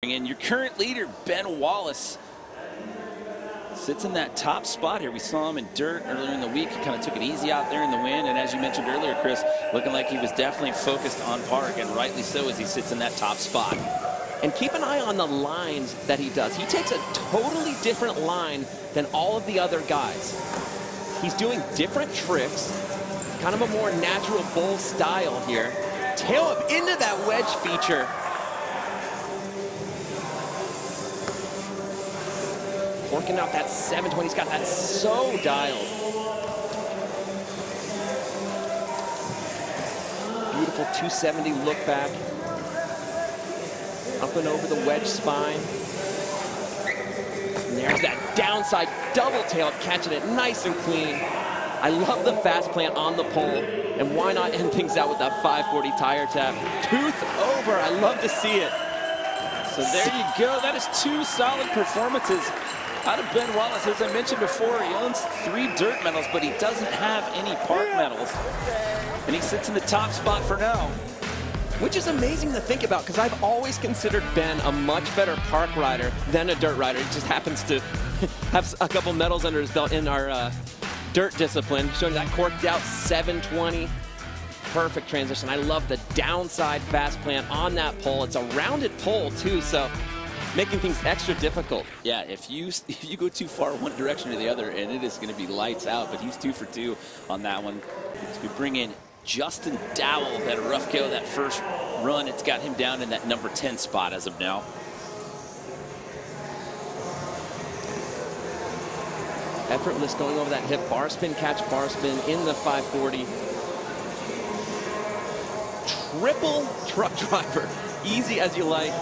And your current leader, Ben Wallace, sits in that top spot here. We saw him in dirt earlier in the week. He kind of took it easy out there in the wind. And as you mentioned earlier, Chris, looking like he was definitely focused on park, and rightly so as he sits in that top spot. And keep an eye on the lines that he does. He takes a totally different line than all of the other guys. He's doing different tricks, kind of a more natural bull style here. Tail up into that wedge feature. Working out that 720, he's got that so dialed. Beautiful 270 look back. Up and over the wedge spine. And there's that downside double tail, catching it nice and clean. I love the fast plant on the pole. And why not end things out with that 540 tire tap? Tooth over, I love to see it. So there you go, that is two solid performances out of Ben Wallace. As I mentioned before, he owns 3 dirt medals, but he doesn't have any park medals. And he sits in the top spot for now. Which is amazing to think about, because I've always considered Ben a much better park rider than a dirt rider. He just happens to have a couple medals under his belt in our dirt discipline, showing that corked out 720. Perfect transition. I love the downside fast plant on that pole. It's a rounded pole too, so making things extra difficult. Yeah, if you go too far one direction or the other, and it is going to be lights out, but he's 2 for 2 on that one. So we bring in Justin Dowell, had a rough go that first run. It's got him down in that number 10 spot as of now. Effortless going over that hip bar spin, catch bar spin in the 540. Triple truck driver, easy as you like.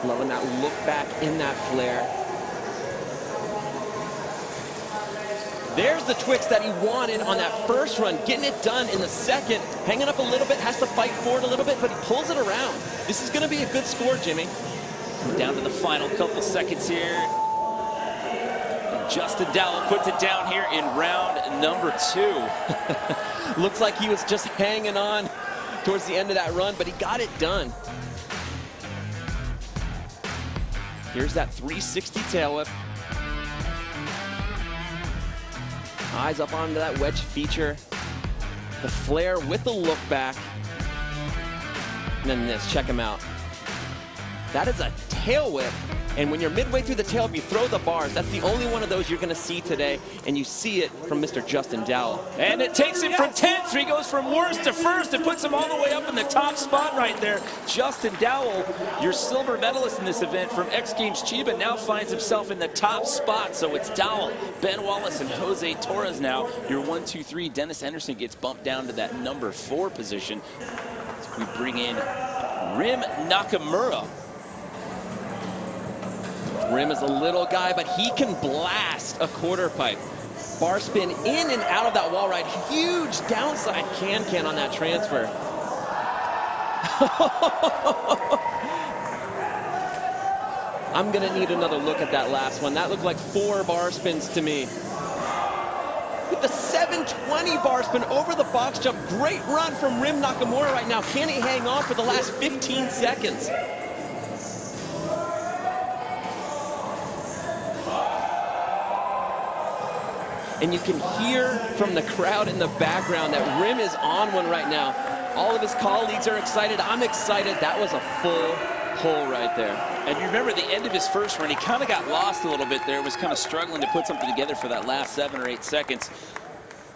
Loving that look back in that flare. There's the twix that he wanted on that first run, getting it done in the second, hanging up a little bit, has to fight forward a little bit, but he pulls it around. This is going to be a good score, Jimmy. Down to the final couple seconds here. And Justin Dowell puts it down here in round number 2. Looks like he was just hanging on towards the end of that run, but he got it done. Here's that 360 tail whip. Eyes up onto that wedge feature. The flare with the look back. And then this, check him out. That is a tail whip. And when you're midway through the tail whip, you throw the bars. That's the only one of those you're going to see today. And you see it from Mr. Justin Dowell. And it takes him from 10th. So he goes from worst to first and puts him all the way up in the top spot right there. Justin Dowell, your silver medalist in this event from X Games Chiba, now finds himself in the top spot. So it's Dowell, Ben Wallace, and Jose Torres now. Your 1, 2, 3. Dennis Anderson gets bumped down to that number 4 position. So we bring in Rim Nakamura. Rim is a little guy, but he can blast a quarter pipe. Bar spin in and out of that wall ride. Huge downside can on that transfer. I'm going to need another look at that last one. That looked like 4 bar spins to me. With the 720 bar spin over the box jump. Great run from Rim Nakamura right now. Can he hang on for the last 15 seconds? And you can hear from the crowd in the background that Rim is on one right now. All of his colleagues are excited. I'm excited. That was a full pull right there. And you remember the end of his first run, he kind of got lost a little bit there, was kind of struggling to put something together for that last 7 or 8 seconds.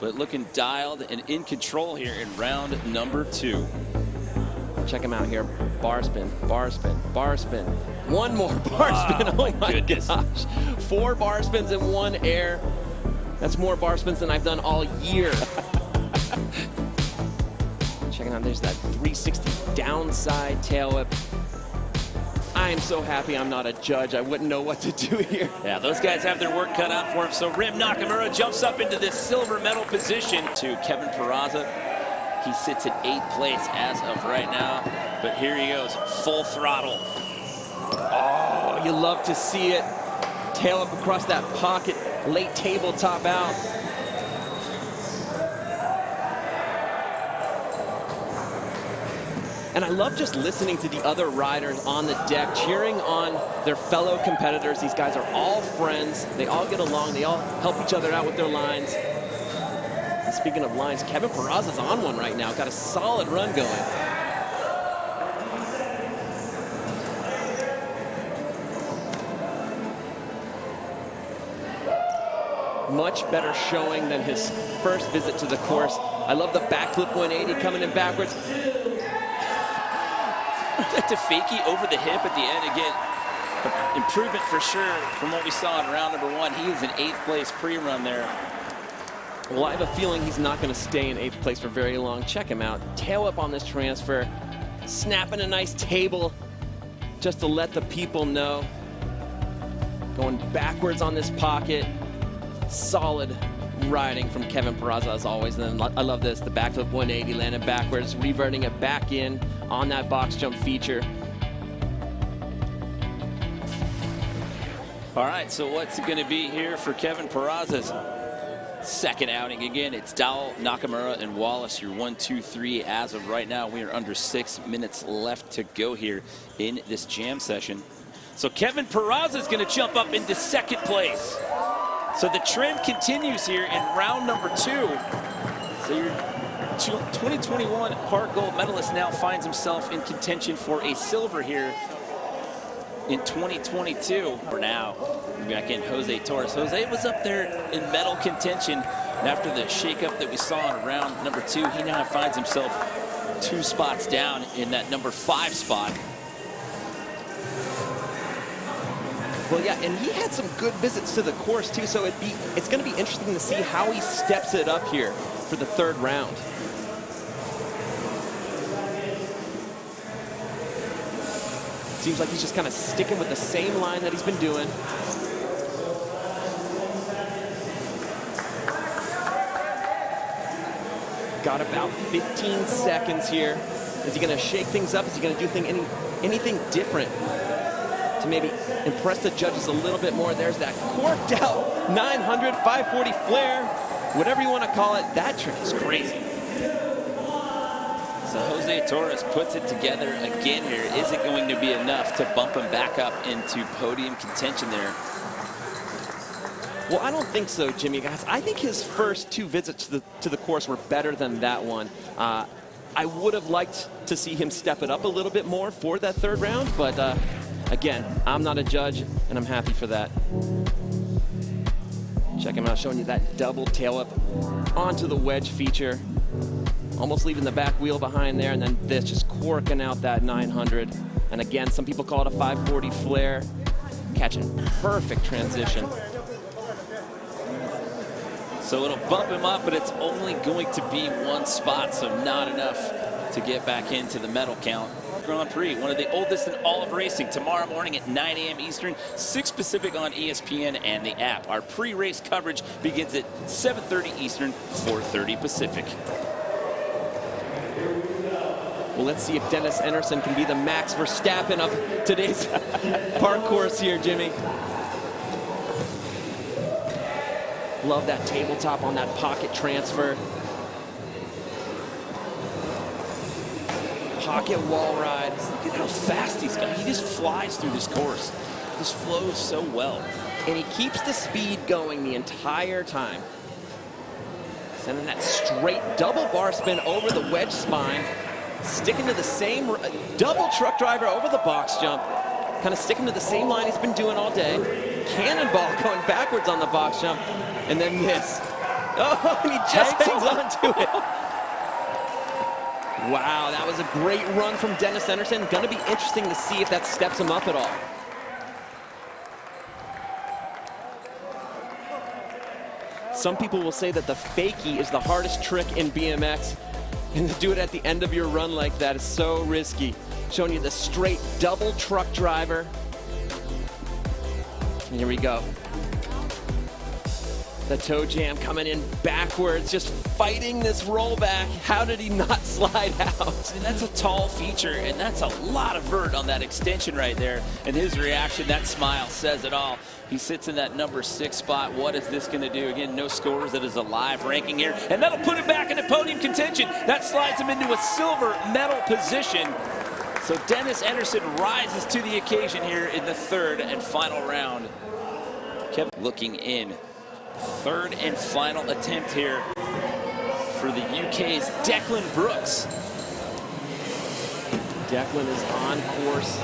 But looking dialed and in control here in round number 2. Check him out here. Bar spin, bar spin, bar spin. One more bar spin. Oh my goodness. Gosh. 4 bar spins in 1 air. That's more bar spins than I've done all year. Checking out, there's that 360 downside tail whip. I am so happy I'm not a judge. I wouldn't know what to do here. Yeah, those guys have their work cut out for them. So Rim Nakamura jumps up into this silver medal position to Kevin Peraza. He sits at 8th place as of right now. But here he goes, full throttle. Oh, you love to see it. Tail up across that pocket. Late tabletop out. And I love just listening to the other riders on the deck, cheering on their fellow competitors. These guys are all friends. They all get along. They all help each other out with their lines. And speaking of lines, Kevin Peraza's on one right now. Got a solid run going. Much better showing than his first visit to the course. I love the backflip 180 coming in backwards. That fakie over the hip at the end again. Improvement for sure from what we saw in round number 1. He is in 8th place pre-run there. Well, I have a feeling he's not going to stay in 8th place for very long. Check him out. Tail up on this transfer. Snapping a nice table just to let the people know. Going backwards on this pocket. Solid riding from Kevin Peraza as always. And then I love this, the backflip 180 landing backwards, reverting it back in on that box jump feature. All right, so what's it going to be here for Kevin Peraza's second outing? Again, it's Dowell, Nakamura, and Wallace, your 1, 2, 3 as of right now. We are under 6 minutes left to go here in this jam session. So Kevin Peraza is going to jump up into 2nd place. So the trend continues here in round number 2. So your 2021 Park Gold medalist now finds himself in contention for a silver here in 2022. For now, back in Jose Torres. Jose was up there in medal contention, and after the shakeup that we saw in round number 2, he now finds himself 2 spots down in that number 5 spot. Well, yeah, and he had some good visits to the course, too, so it's going to be interesting to see how he steps it up here for the 3rd round. Seems like he's just kind of sticking with the same line that he's been doing. Got about 15 seconds here. Is he going to shake things up? Is he going to do anything different to maybe impress the judges a little bit more? There's that corked out 900, 540 flare, whatever you want to call it. That trick is crazy. So Jose Torres puts it together again here. Is it going to be enough to bump him back up into podium contention there? Well, I don't think so, Jimmy, guys. I think his first 2 visits to the course were better than that one. I would have liked to see him step it up a little bit more for that 3rd round, but again, I'm not a judge, and I'm happy for that. Check him out, showing you that double tail up onto the wedge feature. Almost leaving the back wheel behind there, and then this just corking out that 900. And again, some people call it a 540 flare. Catching perfect transition. So it'll bump him up, but it's only going to be 1 spot, so not enough to get back into the medal count. Grand Prix, one of the oldest in all of racing, tomorrow morning at 9 a.m. Eastern, 6 Pacific on ESPN and the app. Our pre-race coverage begins at 7:30 Eastern, 4:30 Pacific. Well, let's see if Dennis Anderson can be the Max Verstappen of today's park course here, Jimmy. Love that tabletop on that pocket transfer. Pocket wall ride. Look at how fast he's got. He just flies through this course. Just flows so well. And he keeps the speed going the entire time. Sending that straight double bar spin over the wedge spine. Sticking to the same double truck driver over the box jump. Kind of sticking to the same line he's been doing all day. Cannonball going backwards on the box jump. And then this. Oh, and he just hangs on to it. Wow, that was a great run from Dennis Anderson. Going to be interesting to see if that steps him up at all. Some people will say that the fakie is the hardest trick in BMX. And to do it at the end of your run like that is so risky. Showing you the straight double truck driver. And here we go. The toe jam coming in backwards, just fighting this rollback. How did he not slide out? And that's a tall feature, and that's a lot of vert on that extension right there. And his reaction, that smile, says it all. He sits in that number 6 spot. What is this going to do? Again, no scores. That is a live ranking here. And that'll put him back into podium contention. That slides him into a silver medal position. So Dennis Anderson rises to the occasion here in the 3rd and final round. Kevin looking in. 3rd and final attempt here for the UK's Declan Brooks. Declan is on course.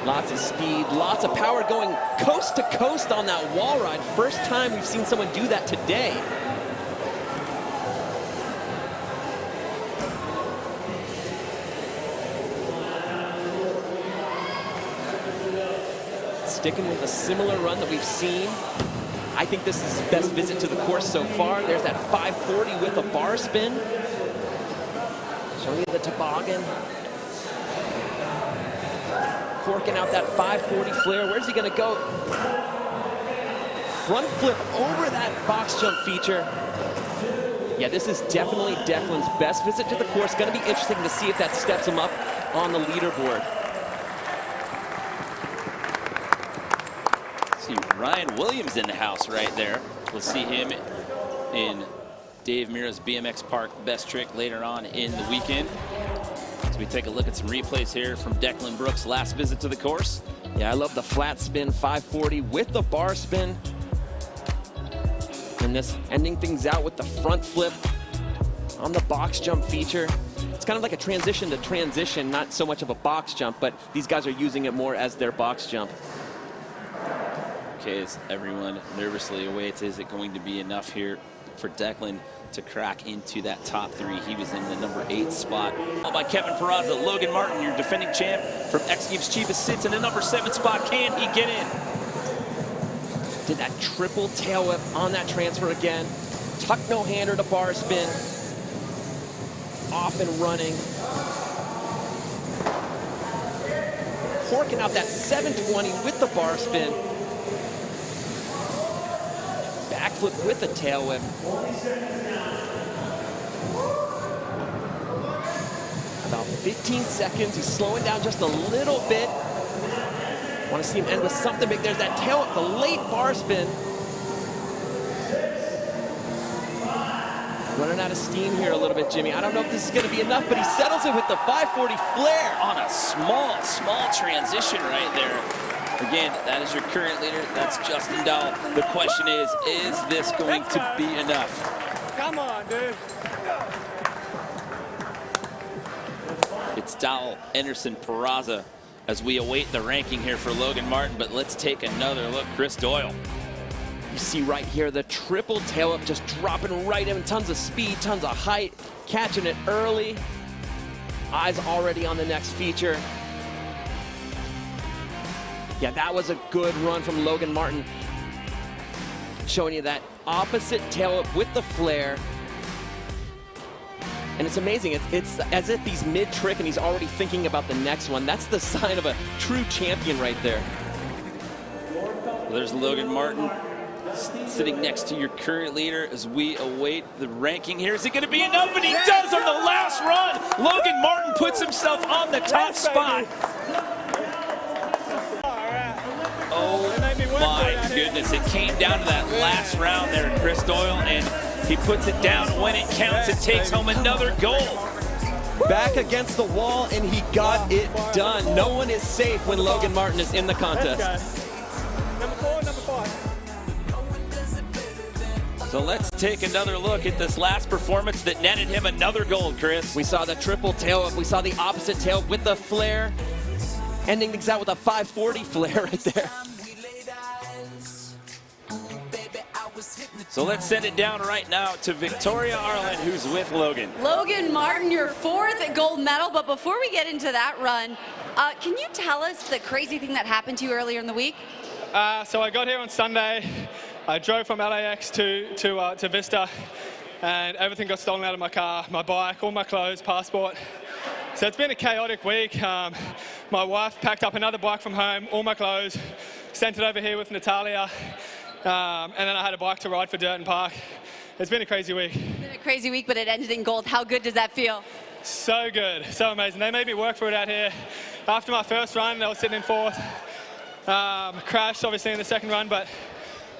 Lots of speed, lots of power, going coast to coast on that wall ride. First time we've seen someone do that today. Sticking with a similar run that we've seen. I think this is his best visit to the course so far. There's that 540 with a bar spin. Showing you the toboggan. Corking out that 540 flare. Where's he gonna go? Front flip over that box jump feature. Yeah, this is definitely Declan's best visit to the course. Gonna be interesting to see if that steps him up on the leaderboard. See Ryan Williams in the house right there. We'll see him in Dave Mira's BMX Park best trick later on in the weekend. So we take a look at some replays here from Declan Brooks' last visit to the course. Yeah, I love the flat spin 540 with the bar spin. And this ending things out with the front flip on the box jump feature. It's kind of like a transition to transition, not so much of a box jump, but these guys are using it more as their box jump. Okay, as everyone nervously awaits, is it going to be enough here for Declan to crack into that top 3? He was in the number 8 spot. By Kevin Peraza, Logan Martin, your defending champ from XGames cheapest, sits in the number 7 spot. Can he get in? Did that triple tail whip on that transfer again. Tuck no hander to bar spin. Off and running. Corking out that 720 with the bar spin. Backflip with the tail whip. About 15 seconds. He's slowing down just a little bit. Want to see him end with something big. There's that tail whip, the late bar spin. Running out of steam here a little bit, Jimmy. I don't know if this is going to be enough, but he settles it with the 540 flare. On a small transition right there. Again, that is your current leader. That's Justin Dowell. The question is this going to be enough? Come on, dude. It's Dowell, Anderson, Peraza as we await the ranking here for Logan Martin, but let's take another look. Chris Doyle. You see right here the triple tail up just dropping right in. Tons of speed, tons of height, catching it early. Eyes already on the next feature. Yeah, that was a good run from Logan Martin. Showing you that opposite tail up with the flare. And it's amazing. It's as if he's mid-trick and he's already thinking about the next one. That's the sign of a true champion right there. Well, there's Logan Martin sitting next to your current leader as we await the ranking here. Is it going to be enough? And he does on the last run. Logan Martin puts himself on the top spot. Oh my goodness, it came down to that last round there, Chris Doyle, and he puts it down when it counts and takes home another gold. Back against the wall, and he got it done. No one is safe when Logan Martin is in the contest. Number 4, number 5. So let's take another look at this last performance that netted him another gold, Chris. We saw the triple tail up. We saw the opposite tail with the flare. Ending things out with a 540 flare right there. So let's send it down right now to Victoria Arlen, who's with Logan. Logan Martin, your 4th gold medal. But before we get into that run, can you tell us the crazy thing that happened to you earlier in the week? So I got here on Sunday. I drove from LAX to Vista, and everything got stolen out of my car, my bike, all my clothes, passport. So it's been a chaotic week. My wife packed up another bike from home, all my clothes, sent it over here with Natalia. And then I had a bike to ride for Dirt and Park. It's been a crazy week. It's been a crazy week, but it ended in gold. How good does that feel? So good, so amazing. They made me work for it out here. After my first run, I was sitting in 4th. Crashed, obviously, in the second run, but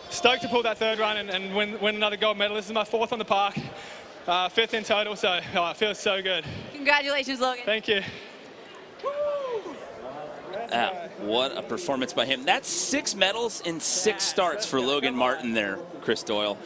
stoked to pull that 3rd run and win another gold medal. This is my 4th on the park, 5th in total, so it feels so good. Congratulations, Logan. Thank you. What a performance by him. That's 6 medals in 6 starts for Logan Martin there, Chris Doyle.